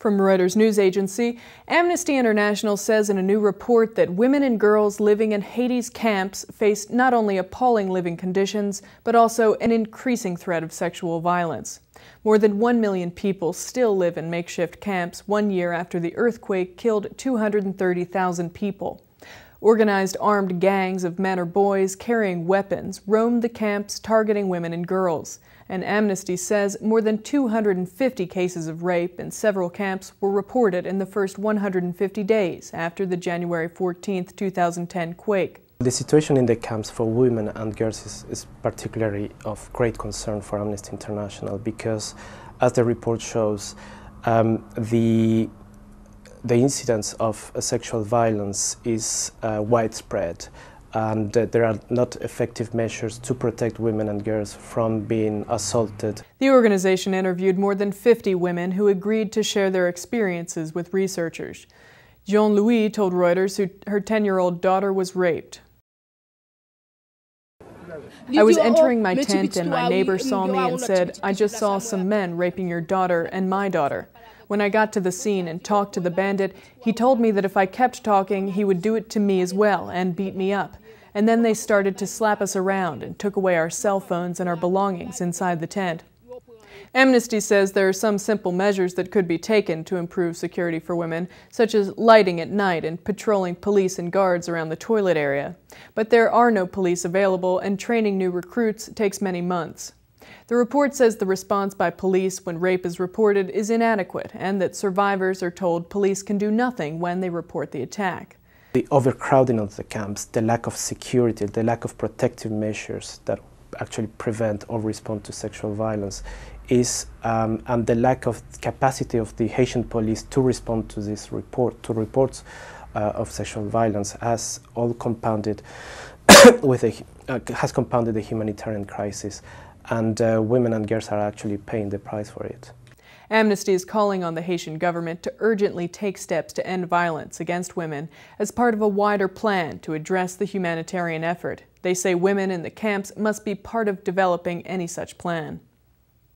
From Reuters news agency, Amnesty International says in a new report that women and girls living in Haiti's camps face not only appalling living conditions, but also an increasing threat of sexual violence. More than 1 million people still live in makeshift camps 1 year after the earthquake killed 230,000 people. Organized armed gangs of men or boys carrying weapons roam the camps targeting women and girls. And Amnesty says more than 250 cases of rape in several camps were reported in the first 150 days after the January 14, 2010 quake. The situation in the camps for women and girls is particularly of great concern for Amnesty International because, as the report shows, the incidence of sexual violence is widespread, and there are not effective measures to protect women and girls from being assaulted. The organization interviewed more than 50 women who agreed to share their experiences with researchers. Jean-Louis told Reuters her 10-year-old daughter was raped. I was entering my tent and my neighbor saw me and said, "I just saw some men raping your daughter and my daughter." When I got to the scene and talked to the bandit, he told me that if I kept talking, he would do it to me as well and beat me up. And then they started to slap us around and took away our cell phones and our belongings inside the tent. Amnesty says there are some simple measures that could be taken to improve security for women, such as lighting at night and patrolling police and guards around the toilet area. But there are no police available, and training new recruits takes many months. The report says the response by police when rape is reported is inadequate, and that survivors are told police can do nothing when they report the attack. The overcrowding of the camps, the lack of security, the lack of protective measures that actually prevent or respond to sexual violence is, and the lack of capacity of the Haitian police to respond to reports of sexual violence has all compounded has compounded the humanitarian crisis, and women and girls are actually paying the price for it. Amnesty is calling on the Haitian government to urgently take steps to end violence against women as part of a wider plan to address the humanitarian effort. They say women in the camps must be part of developing any such plan.